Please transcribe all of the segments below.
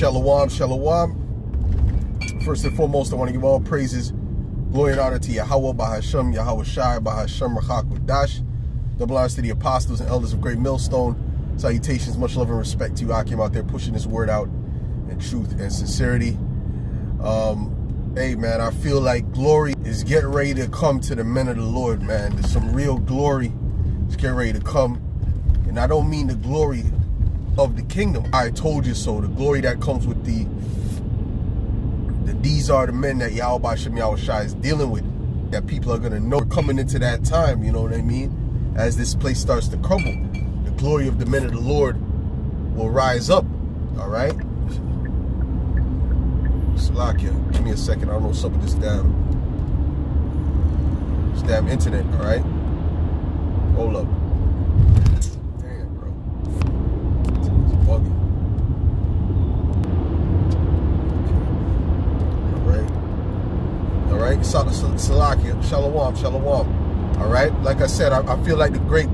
Shalom, shalom. First and foremost, I want to give all praises, glory and honor to Yahweh, Bahashem, Yahweh Shai, Bahashem, Rachak Wadash. Double honors to the apostles and elders of Great Millstone. Salutations, much love and respect to you. I came out there pushing this word out in truth and sincerity. Hey, man, I feel like glory is getting ready to come to the men of the Lord, man. There's some real glory is getting ready to come. And I don't mean the glory of the kingdom. I told you so. The glory that comes with these are the men that Yahweh Bashem Yahweh Shai is dealing with, that people are going to know. We're coming into that time, you know what I mean? As this place starts to crumble, the glory of the men of the Lord will rise up, all right? Salakia, give me a second. I don't know what's up with this damn internet, all right? Hold up. Damn, bro. It's bugging. All right, Salakia, shalom, shalom. All right, like I said, I feel like the great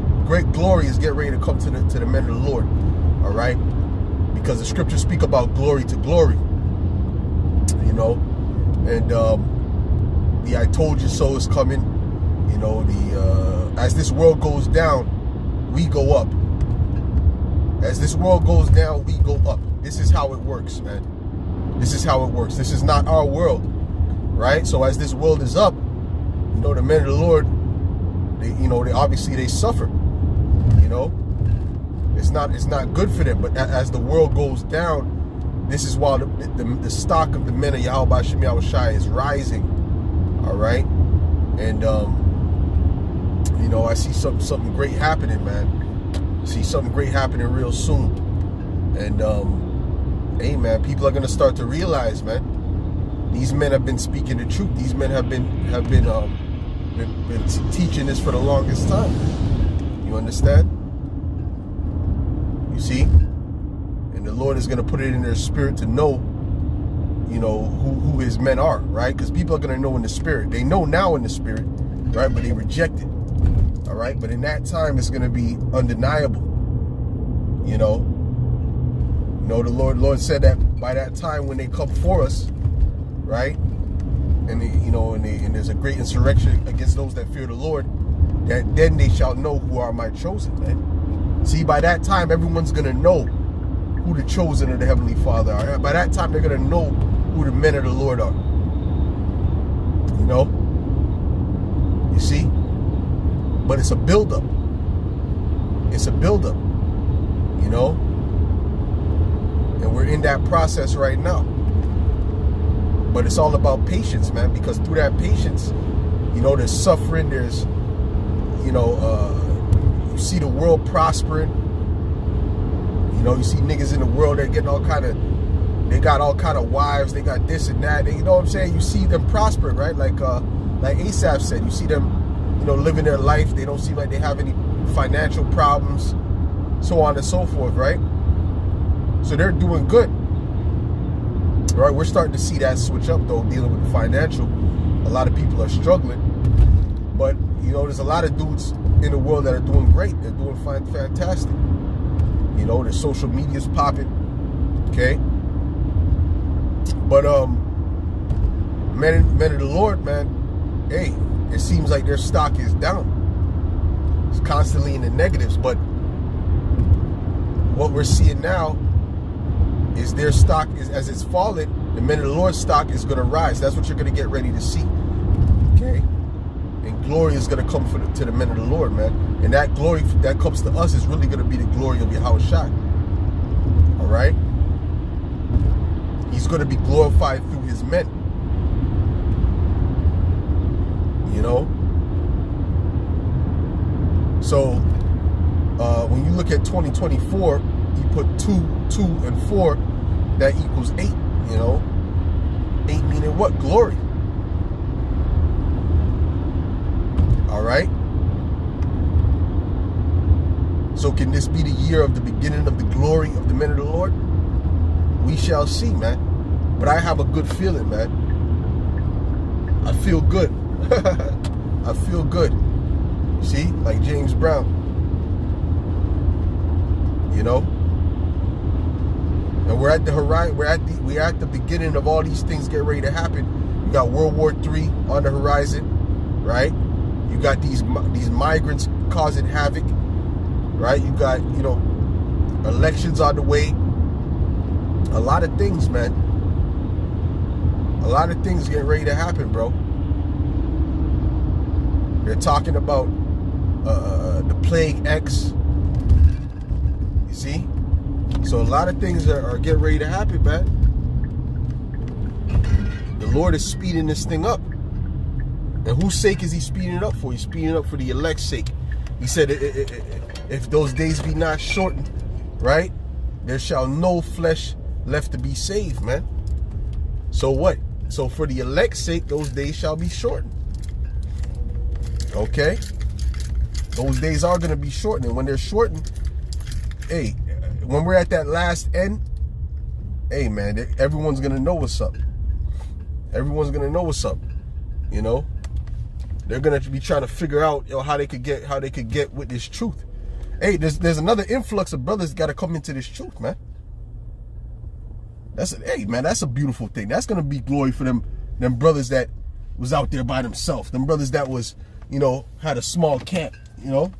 glory is getting ready to come to the men of the Lord. All right, because the scriptures speak about glory to glory. You know, and the I told you so is coming. You know, as this world goes down, we go up. As this world goes down, we go up. This is how it works, man. This is how it works. This is not our world. Right, so as this world is up, you know, the men of the Lord, they obviously suffer. You know, it's not good for them. But as the world goes down, this is why the stock of the men of Yahweh Bashem Yahweh Shai is rising. All right, and you know, I see something great happening, man. I see something great happening real soon, and hey, man, people are gonna start to realize, man. These men have been speaking the truth. These men have been teaching this for the longest time. You understand? You see? And the Lord is going to put it in their spirit to know, you know, who his men are, right? Because people are going to know in the spirit. They know now in the spirit, right? But they reject it. All right? But in that time, it's going to be undeniable. You know? The Lord said that by that time when they come for us, right, and and there's a great insurrection against those that fear the Lord, that then they shall know who are my chosen, man. See, by that time, everyone's gonna know who the chosen of the Heavenly Father are. By that time, they're gonna know who the men of the Lord are. You know, you see, but it's a buildup. It's a buildup. You know, and we're in that process right now. But it's all about patience, man, because through that patience, you know, there's suffering, there's, you know, you see the world prospering. You know, you see niggas in the world, they're getting they got all kind of wives, they got this and that. You know what I'm saying? You see them prospering, right? Like Asaph said, you see them, you know, living their life. They don't seem like they have any financial problems, so on and so forth, right? So they're doing good. Right, we're starting to see that switch up, though, dealing with the financial. A lot of people are struggling. But, you know, there's a lot of dudes in the world that are doing great. They're doing fantastic. You know, their social media's popping. Okay? But, men of the Lord, man, hey, it seems like their stock is down. It's constantly in the negatives. But what we're seeing now is their stock, as it's fallen, the men of the Lord's stock is going to rise. That's what you're going to get ready to see. Okay? And glory is going to come to the men of the Lord, man. And that glory that comes to us is really going to be the glory of Yahweh Shai. All right? He's going to be glorified through his men. You know? So, when you look at 2024, you put 2, 2, and 4, that equals 8, you know? 8 meaning what? Glory. All right? So can this be the year of the beginning of the glory of the men of the Lord? We shall see, man. But I have a good feeling, man. I feel good. I feel good. See? Like James Brown. You know? And we're at the horizon. We're at the beginning of all these things getting ready to happen. You got World War III on the horizon, right? You got these migrants causing havoc, right? You got, you know, elections on the way. A lot of things, man. A lot of things getting ready to happen, bro. They're talking about the Plague X. You see? So a lot of things are getting ready to happen, man. The Lord is speeding this thing up. And whose sake is he speeding it up for? He's speeding it up for the elect's sake. He said, if those days be not shortened, right, there shall no flesh left to be saved, man. So what? So for the elect's sake, those days shall be shortened. Okay? Those days are going to be shortened. And when they're shortened, hey, when we're at that last end, hey, man, everyone's going to know what's up. Everyone's going to know what's up. You know? They're going to be trying to figure out, you know, how they could get with this truth. Hey, there's another influx of brothers got to come into this truth, man. Hey, man, that's a beautiful thing. That's going to be glory for them brothers that was out there by themselves. Them brothers that was, you know, had a small camp, you know.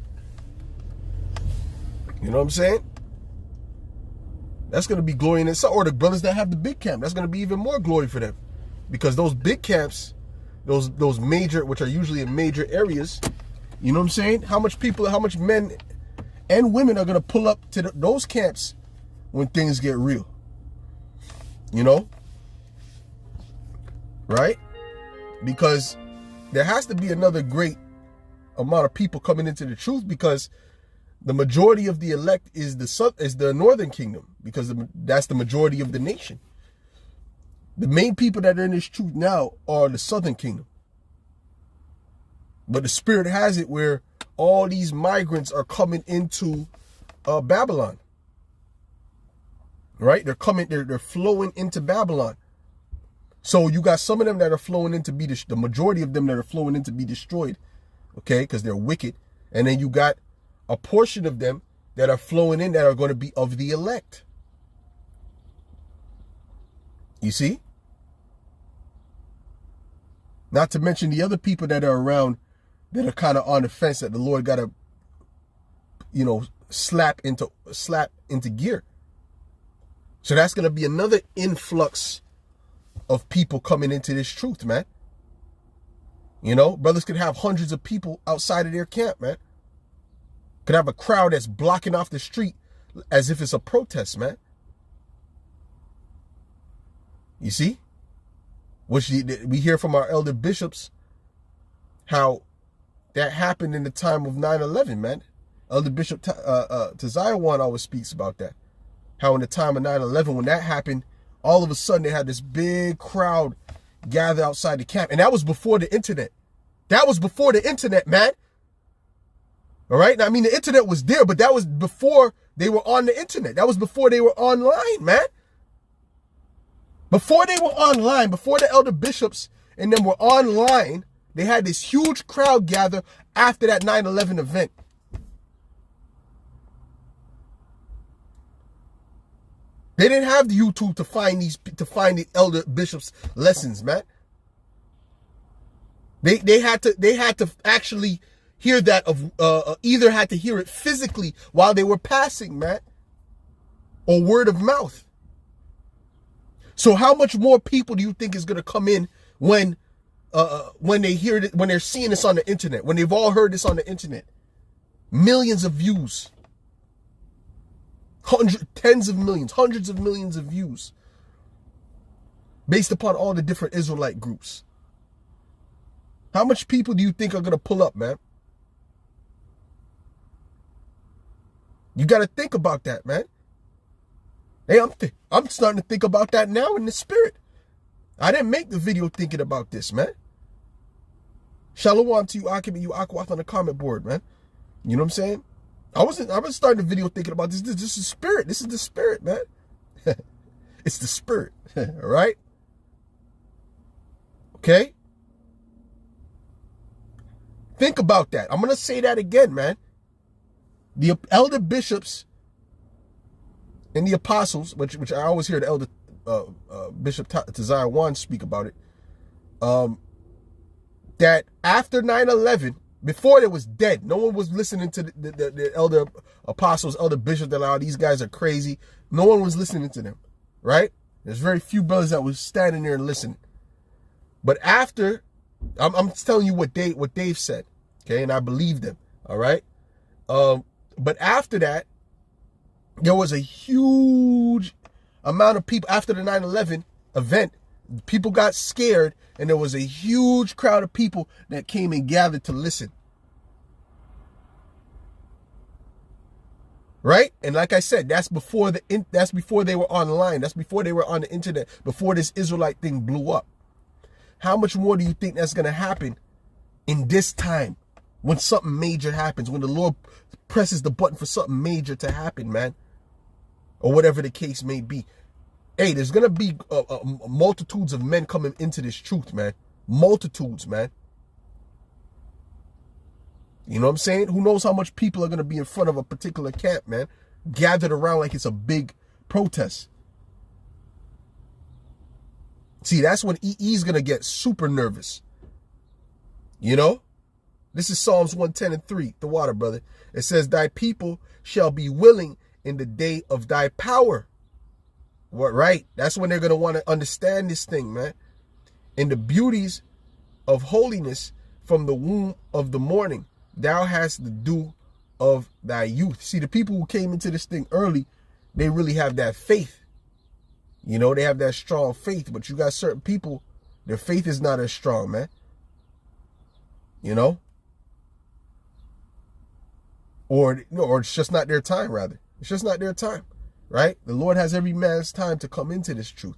You know what I'm saying? That's going to be glory in itself. Or the brothers that have the big camp. That's going to be even more glory for them. Because those big camps, those major, which are usually in major areas, you know what I'm saying? How much men and women are going to pull up to those camps when things get real? You know? Right? Because there has to be another great amount of people coming into the truth, because the majority of the elect is the northern kingdom, because that's the majority of the nation. The main people that are in this truth now are the southern kingdom. But the Spirit has it where all these migrants are coming into Babylon. Right? They're flowing into Babylon. So you got some of them that are flowing in to be the majority of them that are flowing in to be destroyed. Okay? Because they're wicked. And then you got a portion of them that are flowing in that are going to be of the elect. You see? Not to mention the other people that are around that are kind of on the fence that the Lord got to, you know, slap into gear. So that's going to be another influx of people coming into this truth, man. You know, brothers could have hundreds of people outside of their camp, man. Could have a crowd that's blocking off the street as if it's a protest, man. You see? Which we hear from our elder bishops how that happened in the time of 9/11, man. Elder Bishop Taziawan always speaks about that. How in the time of 9/11, when that happened, all of a sudden they had this big crowd gather outside the camp. And that was before the internet. That was before the internet, man. All right? Now, I mean, the internet was there, but that was before they were on the internet. That was before they were online, man. Before they were online, before the elder bishops and them were online, they had this huge crowd gather after that 9/11 event. They didn't have the YouTube to find the elder bishops' lessons, man. They had to actually hear that either had to hear it physically while they were passing, man, or word of mouth. So how much more people do you think is going to come in when they hear it, when they're seeing this on the internet, when they've all heard this on the internet? Millions of views. Tens of millions, hundreds of millions of views. Based upon all the different Israelite groups. How much people do you think are going to pull up, man? You got to think about that, man. Hey, I'm starting to think about that now in the spirit. I didn't make the video thinking about this, man. Shalom to you, Akim, and you Akwath on the comment board, man. You know what I'm saying? I was starting the video thinking about this. This is spirit. This is the spirit, man. It's the spirit. All right? Okay? Think about that. I'm going to say that again, man. The elder bishops and the apostles, which I always hear the elder Bishop Tazariah Wan speak about it, that after 9/11, before it was dead, no one was listening to the elder apostles, elder bishops, that these guys are crazy. No one was listening to them, right? There's very few brothers that was standing there and listening. But after, I'm telling you what Dave said, okay, and I believe them, all right? But after that, there was a huge amount of people after the 9/11 event. People got scared, and there was a huge crowd of people that came and gathered to listen. Right? And like I said, that's before they were online. That's before they were on the internet, before this Israelite thing blew up. How much more do you think that's going to happen in this time when something major happens, when the Lord presses the button for something major to happen, man? Or whatever the case may be. Hey, there's going to be multitudes of men coming into this truth, man. Multitudes, man. You know what I'm saying? Who knows how much people are going to be in front of a particular camp, man, gathered around like it's a big protest. See, that's when EE's going to get super nervous. You know? This is Psalms 110:3, the water, brother. It says, thy people shall be willing in the day of thy power. What, right? That's when they're going to want to understand this thing, man. In the beauties of holiness from the womb of the morning, thou hast the dew of thy youth. See, the people who came into this thing early, they really have that faith. You know, they have that strong faith. But you got certain people, their faith is not as strong, man. You know? Or it's just not their time, rather. It's just not their time, right? The Lord has every man's time to come into this truth.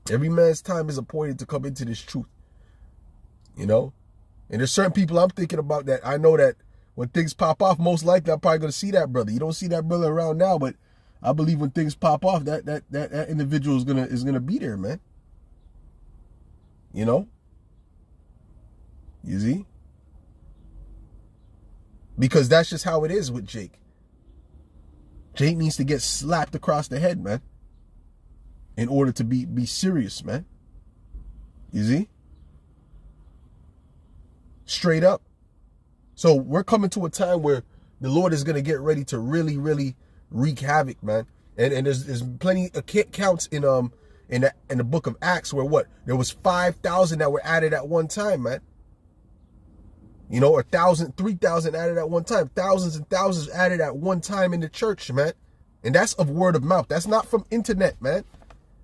Every man's time is appointed to come into this truth. You know? And there's certain people I'm thinking about that I know that when things pop off, most likely I'm probably going to see that brother. You don't see that brother around now, but I believe when things pop off, that individual is gonna be there, man. You know? You see? Because that's just how it is with Jake. Jake needs to get slapped across the head, man, in order to be serious, man. You see? Straight up. So we're coming to a time where the Lord is going to get ready to really, really wreak havoc, man. And there's plenty of counts in the book of Acts where what? There was 5,000 that were added at one time, man. You know, 1,000, 3,000 added at one time. Thousands and thousands added at one time in the church, man. And that's of word of mouth. That's not from internet, man.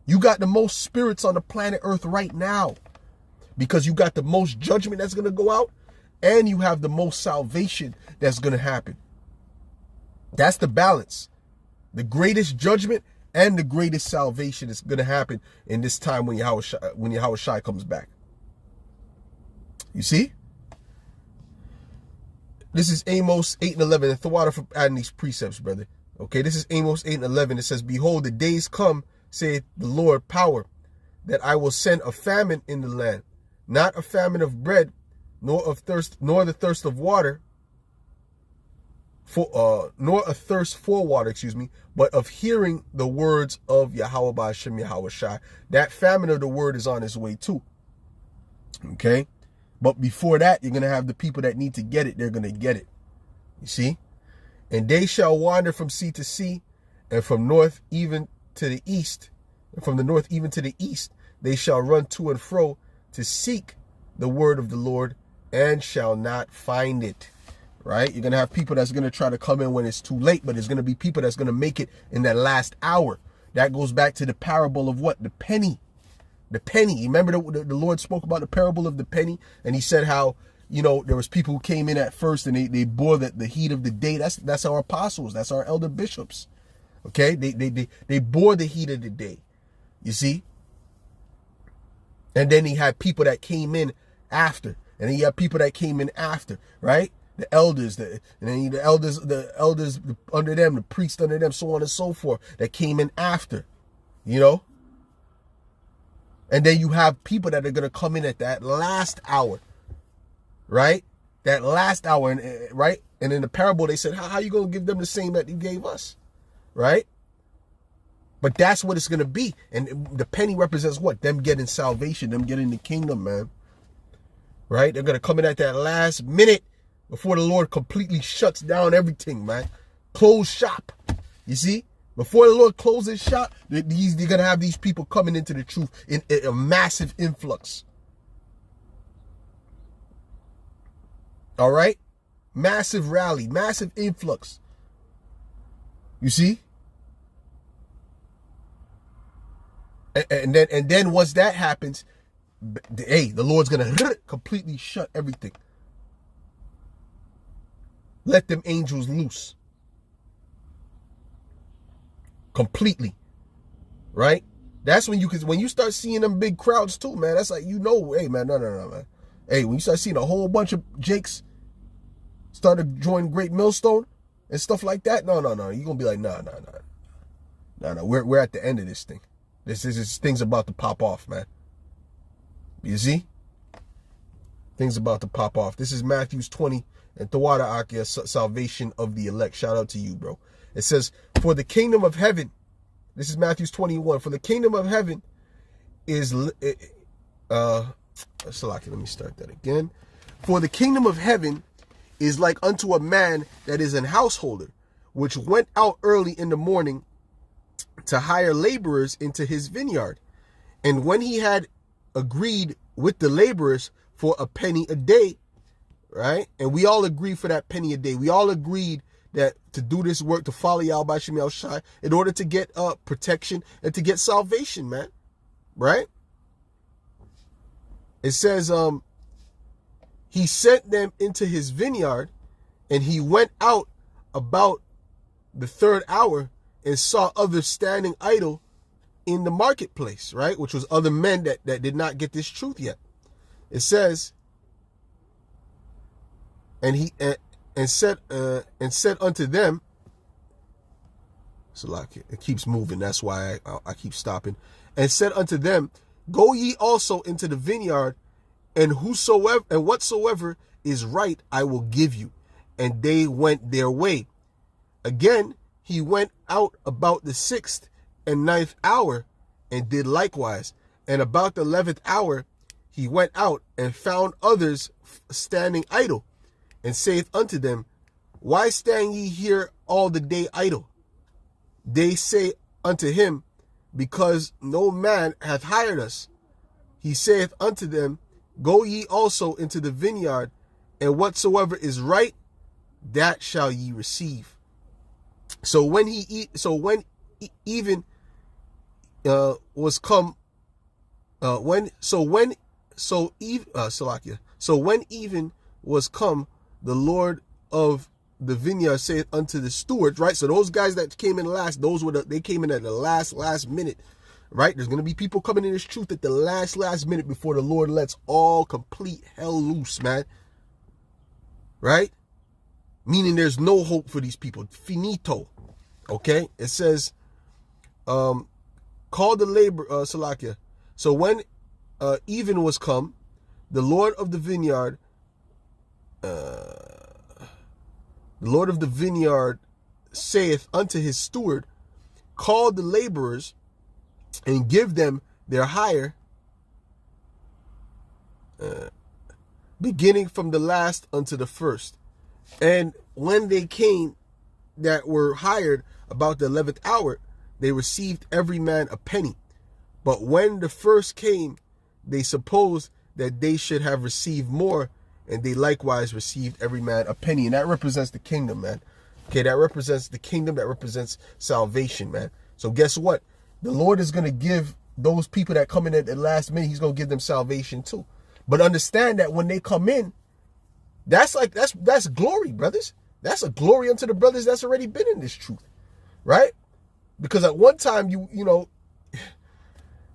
You got the most spirits on the planet Earth right now. Because you got the most judgment that's going to go out. And you have the most salvation that's going to happen. That's the balance. The greatest judgment and the greatest salvation is going to happen in this time when Yahweh Shai comes back. You see? This is Amos 8:11. And Thawada for adding these precepts, brother. Okay, this is Amos 8:11. It says, behold, the days come, saith the Lord power, that I will send a famine in the land, not a famine of bread, nor the thirst of water, nor a thirst for water, but of hearing the words of Yahweh Ba'ashem Yahweh Shai. That famine of the word is on its way too. Okay? But before that, you're going to have the people that need to get it. They're going to get it. You see? And they shall wander from sea to sea, and from north even to the east, and from the north even to the east. They shall run to and fro to seek the word of the Lord, and shall not find it. Right? You're going to have people that's going to try to come in when it's too late, but there's going to be people that's going to make it in that last hour. That goes back to the parable of what? The penny. The penny. Remember the Lord spoke about the parable of the penny, and he said how, you know, there was people who came in at first and they bore the heat of the day. That's our apostles. That's our elder bishops. Okay? They bore the heat of the day. You see? And then he had people that came in after. And then you have people that came in after, right? The elders, and then the elders under them, the priests under them, so on and so forth, that came in after, you know? And then you have people that are going to come in at that last hour, right? That last hour, right? And in the parable, they said, how are you going to give them the same that you gave us? right? But that's what it's going to be. And the penny represents what? Them getting salvation, them getting the kingdom, man. Right? They're going to come in at that last minute before the Lord completely shuts down everything, man. Close shop. You see? Before the Lord closes shop, they're going to have these people coming into the truth in a massive influx. All right? Massive rally, massive influx. You see? And then once that happens, hey, the Lord's gonna completely shut everything. Let them angels loose. Completely. Right? That's when you start seeing them big crowds too, man. That's like, hey, man, no, man. Hey, when you start seeing a whole bunch of Jakes start to join Great Millstone and stuff like that, no. You're gonna be like, no. We're at the end of this thing. This thing's about to pop off, man. You see? Things about to pop off. This is Matthew 20 and Tawada Akia, salvation of the elect. Shout out to you, bro. It says, for the kingdom of heaven, this is Matthew 21, for the kingdom of heaven is, let me start that again. For the kingdom of heaven is like unto a man that is an householder, which went out early in the morning to hire laborers into his vineyard. And when he had agreed with the laborers for a penny a day, right? And we all agreed for that penny a day. We all agreed that to do this work, to follow Yahweh Shem El Shai, in order to get protection and to get salvation, man. Right? It says, he sent them into his vineyard, and he went out about the third hour and saw others standing idle in the marketplace, right? Which was other men that did not get this truth yet. It says, and he said unto them, so like it keeps moving, that's why I keep stopping. And said unto them, go ye also into the vineyard, and whatsoever is right I will give you. And they went their way. Again, he went out about the 6th and 9th hour and did likewise. And about the 11th hour he went out and found others standing idle, and saith unto them, why stand ye here all the day idle? They say unto him, because no man hath hired us. He saith unto them, go ye also into the vineyard, and whatsoever is right, that shall ye receive. So when even was come, when even was come, the Lord of the vineyard saith unto the stewards, right? So those guys that came in last, they came in at the last minute, right? There's going to be people coming in this truth at the last minute before the Lord lets all complete hell loose, man. Right? Meaning there's no hope for these people. Finito. Okay? It says, call the labor, Salakia. So when even was come, the Lord of the vineyard, saith unto his steward, call the laborers and give them their hire, beginning from the last unto the first. And when they came that were hired about the 11th hour, they received every man a penny. But when the first came, they supposed that they should have received more, and they likewise received every man a penny. And that represents the kingdom, man. Okay, that represents the kingdom, that represents salvation, man. So guess what? The Lord is going to give those people that come in at the last minute, he's going to give them salvation too. But understand that when they come in, that's glory, brothers. That's a glory unto the brothers that's already been in this truth, right? Because at one time,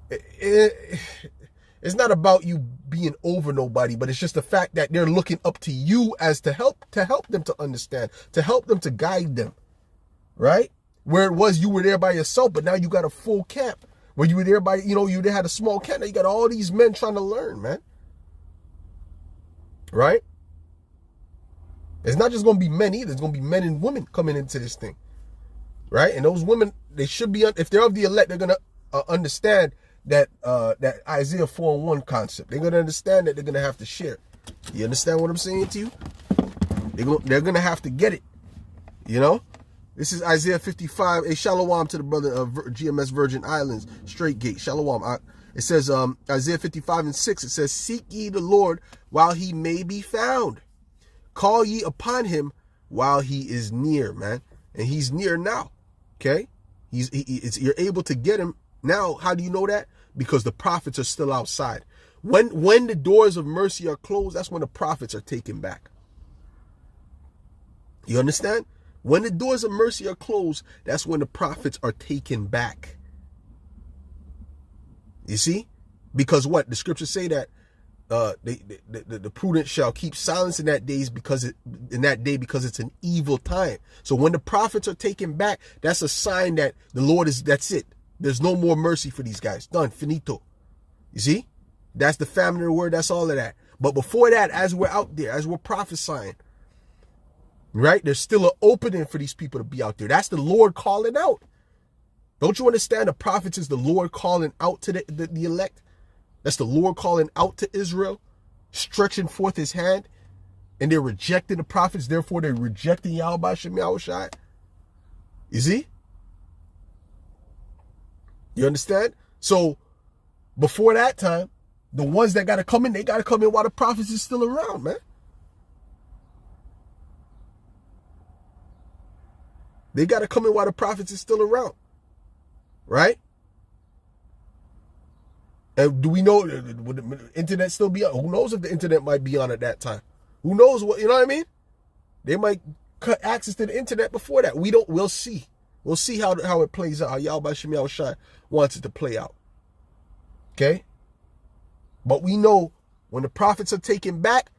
it's not about you being over nobody, but it's just the fact that they're looking up to you as to help them to understand, to help them, to guide them, right? Where it was you were there by yourself, but now you got a full camp. Where you were there by, you had a small camp. Now you got all these men trying to learn, man. Right? It's not just going to be men either. It's going to be men and women coming into this thing. right? And those women, they should be, if they're of the elect, they're going to understand that that Isaiah 4:1 concept. They're going to understand that they're going to have to share. You understand what I'm saying to you? They're going to have to get it, you know? This is Isaiah 55. A shalom to the brother of GMS Virgin Islands, Straight Gate. Shalom. It says, Isaiah 55:6, it says, seek ye the Lord while he may be found. Call ye upon him while he is near, man. And he's near now, okay? You're able to get him now. How do you know that? Because the prophets are still outside. When the doors of mercy are closed, that's when the prophets are taken back. You understand? When the doors of mercy are closed, that's when the prophets are taken back. You see? Because what? The scriptures say that the prudent shall keep silence in that day because it's an evil time. So when the prophets are taken back, that's a sign that the Lord that's it. There's no more mercy for these guys. Done. Finito. You see? That's the family of the word. That's all of that. But before that, as we're out there, as we're prophesying, right? There's still an opening for these people to be out there. That's the Lord calling out. Don't you understand? The prophets is the Lord calling out to the elect. That's the Lord calling out to Israel, stretching forth his hand, and they're rejecting the prophets. Therefore, they're rejecting Yahweh Shem Yahushai. You see? You understand? So before that time, the ones that got to come in, they got to come in while the prophets is still around, man. They got to come in while the prophets is still around. Right? And do we know, would the internet still be on? Who knows if the internet might be on at that time? Who knows what, you know what I mean? They might cut access to the internet before that. We'll see. We'll see how it plays out, how Yahweh Shem Yahushai wants it to play out. Okay? But we know when the prophets are taken back,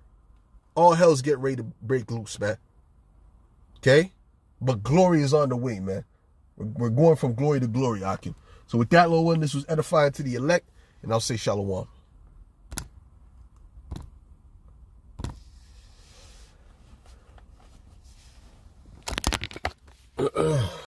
all hell's getting ready to break loose, man. Okay? But glory is on the way, man. We're going from glory to glory, Akim. So with that, little one, this was edifying to the elect, and I'll say shalom.